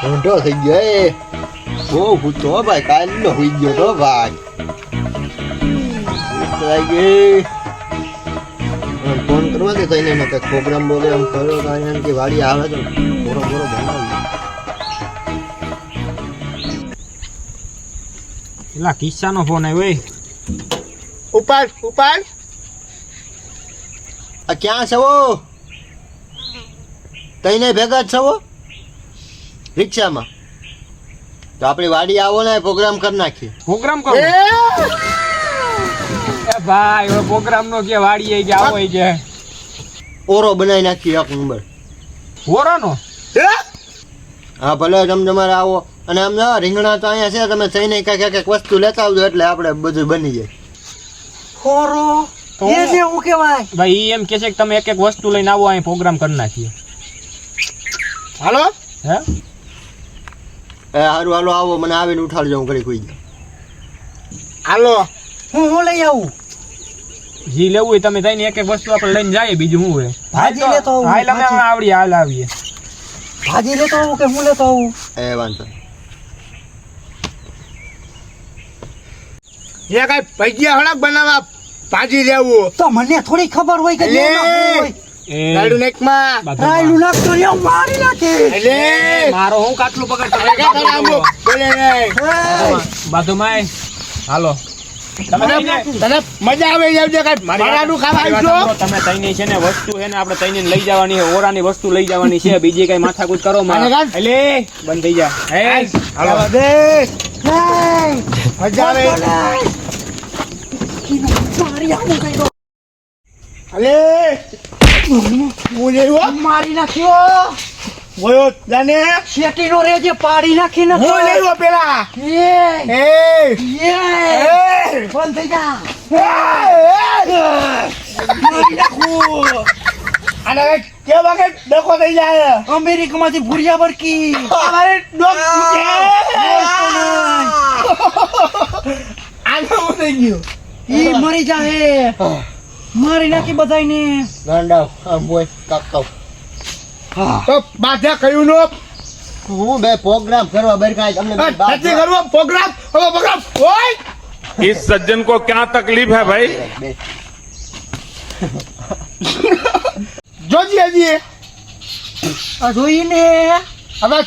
ઊંધો થઈ ગયો એ બહુ ભૂતો ભાઈ કાલનો હોઈ ગયો તો ભાઈ ફોન કરવા દે તઈને ને કઈ પ્રોગ્રામ બોગ્રામ કર્યો તો અહીંયા કે વાડી આવે તો બોરો બનાવી એલા કિસ્સાનો ફોન આવ્યો ઉપાડ આ ક્યાં છો તઈને ભેગા જ છો રિક્ષામાં તો આપણી વાડી આવો ને પ્રોગ્રામ કરી નાખીએ પ્રોગ્રામ કરો એ ભાઈ હવે પ્રોગ્રામ નો કે વાડી આઈ ગયા હોય છે ઓરો બનાવી નાખીએ એક નંબર ઓરોનો હા ભલે તમારે આવો અને આમ ના રીંગણા તો અહીંયા છે તમે થઈને કઈક વસ્તુ લેતા આવજો એટલે આપણે બધું બની જાય ઓરો એ શું કહેવાય ભાઈ એમ કે છે કે તમે એક એક વસ્તુ લઈને આવો અહીં પ્રોગ્રામ કરી નાખીએ હાલો હે હારું હાલો આવો મને આવીને ઉઠાડજો હું કરી કોઈ હાલો હું લઈ આવું જી લેવું હોય તમે થઈને એક એક વસ્તુ આપણે લઈને જઈએ બીજું શું હોય ભાજી લેતો આવું હાલ અમે હાલ આવીએ ભાજી લેતો આવું કે હું લેતો આવું એ વાંધો એ કઈ ભજીયા હળક બનાવવા ભાજી લેવું તો મને થોડી ખબર હોય કે રાયડું નેકમાં રાયડું નાખતો રહ્યો મારી નાખે એટલે મારો હું કાટલું પકડ બોલે બાધુમાય હાલો તને મજા આવે જાવજે કઈ મારાનું ખાવા આવજો તમે તઈને છે ને વસ્તુ છે ને આપણે તઈને લઈ જવાની છે ઓરાની વસ્તુ લઈ જવાની છે બીજી કઈ માથાકૂટ કરો માં એટલે બંધ થઈ જા હે હાલો દે મજા આવે મારી આવું કઈ અલે હું લેવો મારી નાખ્યો બોયો જાને શેટીનો રેજે પાડી નાખી ને હું લેવો પેલા એ એ બંધ થઈ જા અને કે વખત ડકો થઈ જાય અમેરિકામાંથી ભૂરિયા બરકી અમારે ડોક આનો થઈ ગયો ઈ મરી જાહે મારી નાખી બધાયને ગાંડા આમ બોય કાકાવ તો બાધા કયું નો હું બે પ્રોગ્રામ કરવા બેર કાઈ તમને નથી કરવો પ્રોગ્રામ ઓય इस सज्जन को क्या तकलीफ है भाई જોજી હજી આ જોઈને હવે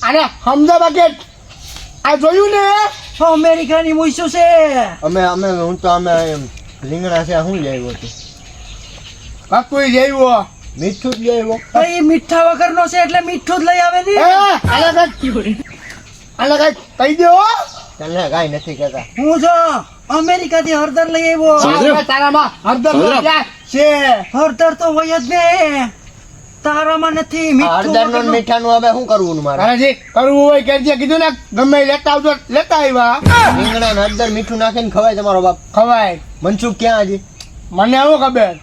આને અમદાવાદ કે આ જોયું ને અમેરિકાની મૂઈશું છે અમે હું તો અમે રીંગણા છે હું લઈ આવ્યો છું કાકુ જઈવો મીઠું જ લઈ આવ્યો એ મીઠા વગરનો છે એટલે મીઠું જ લઈ આવે ને આલે કઈ કહી દો તને કાઈ નથી કહેતા હું જો અમેરિકાથી હળદર લઈ આવ્યો તારામાં હરદર છે હળદર તો હોય જ ને તારામાં નથી હળદરનું ને મીઠાનું હવે શું કરવું મારે તારાજી કરવું હોય કે જે કીધું ને ગમે લેતા આવજો લેતા આવ્યા રીંગણા ને હળદર મીઠું નાખીને ખવાય તમારો બાપ ખવાય મનસુખ ક્યાં હજી મને આવું ખબર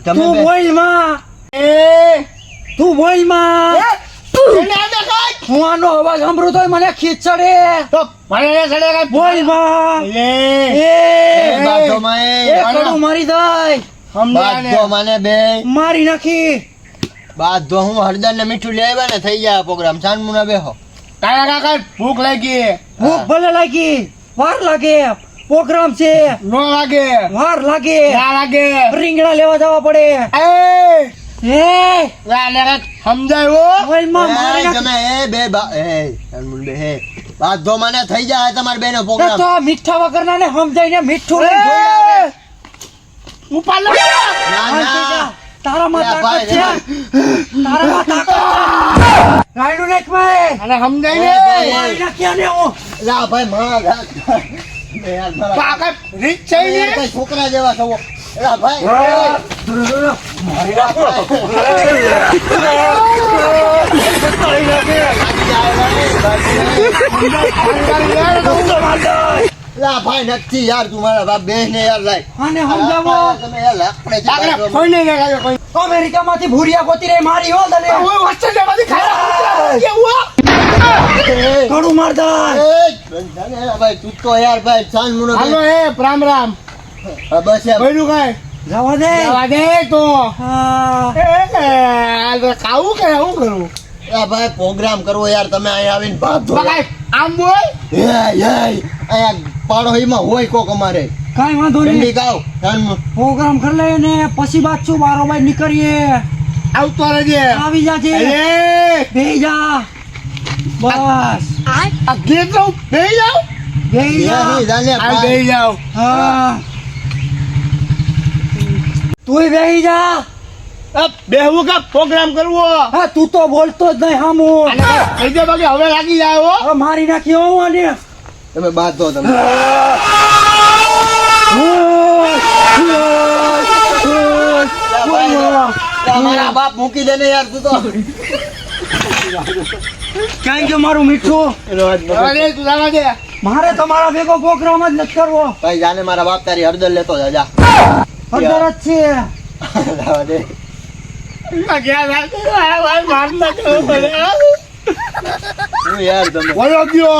તમે તું બોલ માં એ તું બોલ માં એને આને કઈ હું આનો અવાજ સાંભળું તો મને ખીચ ચડે તો મને ને સડે કઈ બોલ માં લે એ બાજોમાં એ કડું મારી દઈ સમજાને બાજો મને બે મારી નાખી બાજો હું હળદર ને મીઠું લઈ આવ્યા ને થઈ જાય પ્રોગ્રામ સાનમુના બેહો તારા કાકા ભૂખ લાગી ભૂખ ભલે લાગી વાર લાગે પ્રોગ્રામ છે નો લાગે વાર લાગે ના લાગે રીંગણા લેવા જવા પડે એ એ લાલે સમજાયો બોલ માં મારી નાખી તમે એ બે સાનમુન બે હે બાજો મને થઈ જાય તમાર બેનો એ પ્રોગ્રામ તો મીઠા વગરના ને સમજાઈને મીઠું લઈ જોઈ ઉપાડ લે ના ના તારામાં યા તાકાત છે ભાઈ. તારામાં તાકાત છે રાયડું નાખ ભાઈ અને સમજાય ને મારી નાખ્યા ને હું લા ભાઈ માં યાર મારા કાકા રીત છે ને કઈ છોકરા જેવા છો લા ભાઈ લા ભાઈ નથી યાર તું મારા બાપ બેન ને યાર લાય આને સમજાવો તમે યાર લાકડે કાકા કોઈ નહીં લાગે કોઈ અમેરિકામાંથી ભૂરિયા ગોતી રહી મારી હો તને ઓય વચ્ચે જવાથી ખાયા કેવું ઘણું મારદાર ભાઈ તું તો યાર ભાઈ સાંજ મુનો હાલો એ રામ રામ બસ યાર બોલું કઈ જવા દે જવા દે તો હા એ ખાવું કે હું કરું આ ભાઈ પ્રોગ્રામ કરવો યાર, તમે અહીંયા આવીને બાંધો. બગાય આમ બોલ. અહીંયા પાડોશીમાં હોય કોક અમારે. કાંઈ વાંધો નહીં, ઠંડી ગાવ કાનમાં. પ્રોગ્રામ કરી લઈએ ને પછી બાદ છું બારોબાર નીકળીએ. આવતો રહેજે. આવી જાજે, અરે બેહી જા. બસ આ ગેટ લો બેહી જાવ. બેહી જા. નહીં, જાને આ ભાઈ. બેહી જાવ. હા, તુંય બેહી જા. બેહવું કે પ્રોગ્રામ કરવો. હા, તું તો બોલતો જ નહીં હામું. અને કઈ દે બાકી હવે લાગી જાય હો. હવે મારી નાખી હું આને. તમે બાંધો તમે. મારા બાપ મૂકી દે ને યાર તું તો. ક્યાં ગયો મારું મીઠું? અરે તું લાવા દે. મારે તમારા ભેગો પ્રોગ્રામ જ નથી કરવો. ભાઈ જાને મારા બાપ તારી હળદર લેતો જા. હળદર જ છે. લાવા દે. આ ક્યાં લાગે? આ ભાઈ માર નાખ્યો મને. હું યાર તમે. બોલો ગયો.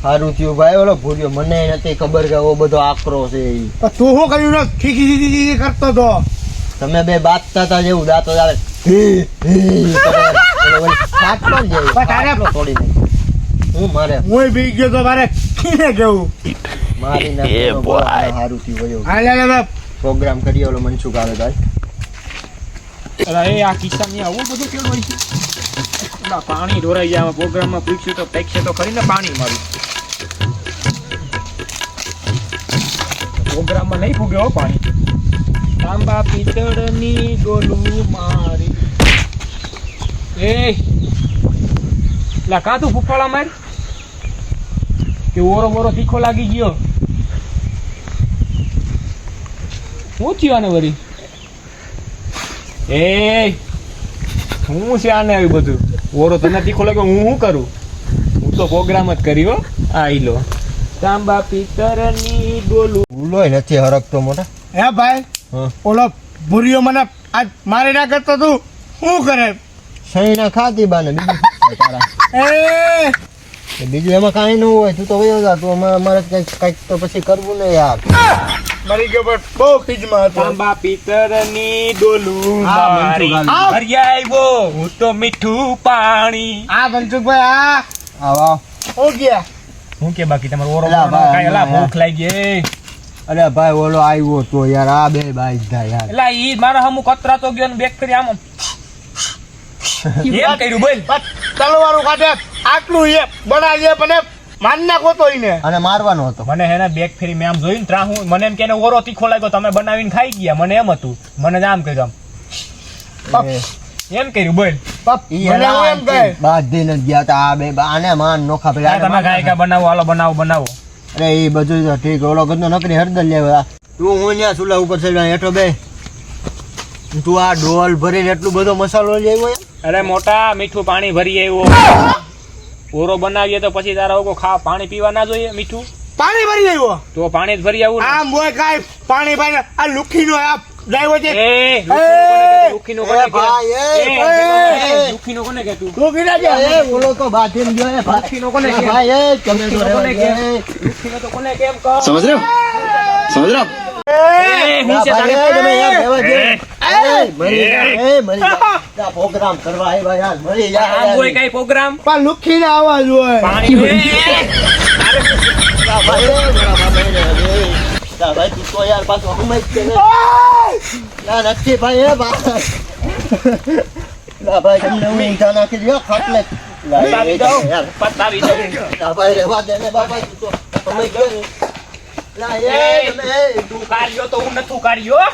સારું થયું ભાઈ, ઓલો ભૂર્યો મને નથી ખબર કે ઓ બધો આકરો છે ઈ. તું શું કર્યું ને ખીખી કરતો તો. તમે બે બાતતા હતા જેવું દાંતો આવે. હી, હી કરે. ઓલો ઓલી ફાટલો જ જેવું. પણ તારે- ફાટલો તોડી નાખ્યો. હું મારે હું બી ગયો તો મારે ખીને કેવું. મારી નાખ્યો બોલ. સારું થયું ભાઈ. હાલે લે પ્રોગ્રામ કરીએ ઓલો મનસુખ આવે ભાઈ. અરે આ કિસ્સામાં આવું બધું કેવું હોય છે? ના, પાણી ઢોરાઈ જાય પ્રોગ્રામમાં. પૂછ્યું તો પેક છે તો ખરી ને પાણી મારું પ્રોગ્રામમાં નહીં ફૂગ્યો હો પાણી. તાંબા પિત્તળની ડોલું મારી. એ લા કાં તું ફૂફાળા માર કે ઓરો બોરો તીખો લાગી ગયો? શું થયું આને વળી? એ હું છે આને આવ્યું બધું? ઓરો તને તીખો લાગ્યો, હું શું કરું? હું તો પ્રોગ્રામ જ કર્યો. આ લો તાંબા પિત્તળની ડોલું. ભૂલોય નથી હરકતો મોટા. હે ભાઈ હા. ઓલો ભૂરીઓ મને આજ મારી ના કરતો તું શું કરે? સહીના ખાતી બાને બીજું શું થાય તારા? એ બીજું એમાં કાંઈ ન હોય. તું તો વયો જા. તું અમારે કંઈક તો પછી કરવું ને યાર. મરી ગયો પણ બહુ ખીજમાં હતો. તાંબા પિત્તળની ડોલું હા, મારી. મનસુખ આવી. હરી આવ્યો હું તો મીઠું પાણી. આ મનસુખભાઈ આ આવા. હું ગયા. હું કે બાકી તમારો ઓરો અલા ભાઈ, કાંઈ અલા અલા. ભૂખ લાગી ગઈ. અરે ભાઈ ઓલો આવ્યો તો યાર આ બે બાઈ થાય યાર. એલા ઈ મારા હમુ કતરાતો ગયો ને બેક કરી આમ એમ કર્યું બોલ. તલવારું કાઢે આટલું એ બનાવીએ પણ માન નાખો તો એને. અને મારવાનો હતો. મને હેને બેક ફેરી મેં આમ જોયું ને ત્રા હું મને એમ કે એને ઓરો તીખો લાગ્યો તમે બનાવીને ખાઈ ગયા. મને એમ હતું, મને જ આમ કર્યું આમ એમ કર્યું બોલ. ઈ મને હું એમ કહે. બાંધીને જ ગયા તા આ બે આને માન નોખા આ પેલા. તમે ગાય કા બનાવો, હાલો બનાવો. અરે એ બધું તો ઠીક. ઓલો ગંદો નકરી હળદર લેવા. તું હું ત્યાં ચૂલા ઉપર ચડ્યા હેઠો બે. તું આ ડોલ ભરીને એટલું બધો મસાલો લઈ આવ્યો યાર. અરે મોટા મીઠું પાણી ભરી આવ્યો. ઓરો બનાવીએ તો પછી તારા ઓકો પાણી પીવા ના જોઈએ મીઠું? પાણી ભરી આવ્યો. તો પાણી જ ભરી આવું ને. આમ હોય કાંઈ પાણી ભાઈ આ લુખીનો આ ડ્રાઈવર છે. એ લુખીનો કોને એ ભાઈ, કે? લુખીનો કોને કે તું? લુખીના છે. એ ઓલો તો બાંધીને ગયો એ ભાઈ. લુખીનો કોને કે? ભાઈ એ તમે તો લુખીનો કોને કે? રહેવા દે. લુખીનો તો કોને કેમ કહો? समझ रहे हो समझ रहे हो आप? એ હું છે ભાઈ, તારે? એ તમે યાર રહેવા દે. એ, એ મરી જા, એ મરી જા. આ પ્રોગ્રામ કરવા આવ્યા યાર મરી જા આમ હોય યાર. કઈ પ્રોગ્રામ? પણ લુખીના અવાજ હોય. પાણી ભાઈ, મારા બાપા એને હવે. ભાઈ તું તો યાર પાછો હમાઈ જ છે ને. ના નથી ભાઈ એ ભાઈ. ના ભાઈ તમને હું ઊંધા નાખી દો ખાટલે. પતાવી દઉં. યાર પતાવી દઉં. ના ભાઈ રહેવા દે ને બાપા તું તો હમાઈ ગયો ને. ના એ તમે એ તું કાઢ્યો તો હું નથું કાઢ્યો.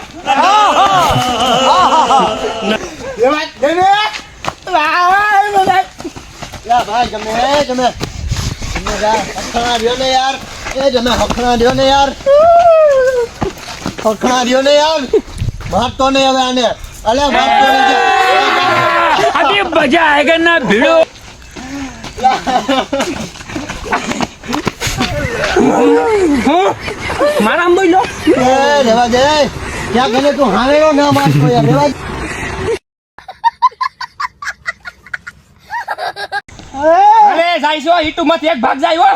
એ વાત છે ને. લાય બધા. યા ભાઈ તમે તમે યાર હખણા દ્યો ને યાર. એ તમે હખણા દ્યો ને યાર. હખણા દ્યો ને યાર. મારતો ને હવે આને. અલે મારતો ને. અભી મજા આયેગા ના ભીડો. મારા આમ બોલો. એ રેવા દે. ક્યાં ગને તું હારેલો ના મારતો યાર રેવા દે. અરે જાઈશો ઈટુ માંથી એક ભાગ જાય હો.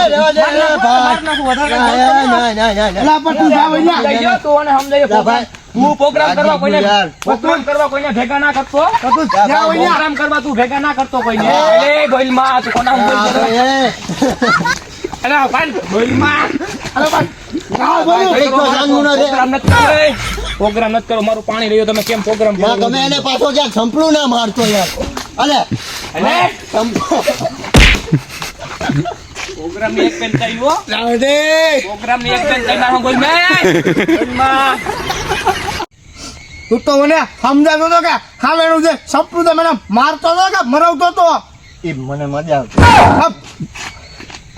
એ રેવા દે રે ભાઈ. નાખું વધારે ના, ના, ના, ના, ના. એલા પણ તું જાવ અહીંયા. લઈ જાઓ તું અને સમજાય લા ભાઈ તું પ્રોગ્રામ કરવા કોઈને યાર. પ્રોગ્રામ કરવા કોઈને ભેગા ના કરતો તો તું જ્યાં હોય ત્યાં. પ્રોગ્રામ કરવા તું ભેગા ના કરતો કોઈને એ ગોઈલમાં તું કોના હું બોલ એ અરે ભાઈ ગોઈલમાં અરે ભાઈ ના બોલો તો જાણવું ના રે પ્રોગ્રામ નથી કરો પ્રોગ્રામ નથી કરો મારું પાણી રહ્યો તમે કેમ પ્રોગ્રામ યાર તમે એને પાછો ક્યાં સંપલું ના મારતો યાર અલે અલે સંપલો પ્રોગ્રામ ની એક પેન થઈ હો જાવ દે પ્રોગ્રામ ની એક પેન થઈ મારો ગોઈલમાં તું તો મને સમજાતો તો કે ખાવેણું છે સપનું તો મને મારતો તો કે મરાવતો તો એ મને મજા આવતી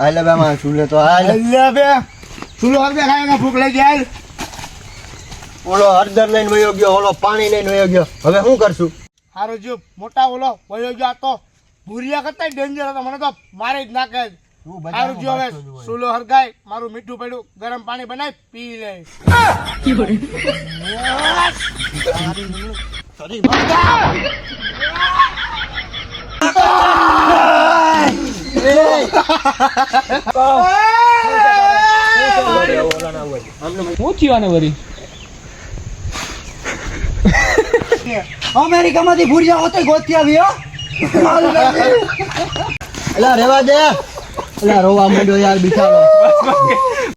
આલે બામાં સુલે તો હાલ અલ્યા બે સુલો હવે ખાયને ભૂખ લાગી હાલ ઓલો હળદર લઈને વયો ગયો ઓલો પાણી લઈને વયો ગયો હવે શું કરશું હારો જો મોટા ઓલો વયો જો આ તો ભૂરિયા કરતા ડેન્જર હતો મને તો મારી જ નાખે હારું જો હવે સુલો હરગાય મારું મીઠું પડ્યું ગરમ પાણી બનાવી પી લે હું થયું આને વળી અમેરિકામાંથી ભૂરિયા હોતે ગોતી આવી હો એલા રેવા દે એલા રોવા માંડ્યો યાર બિચારો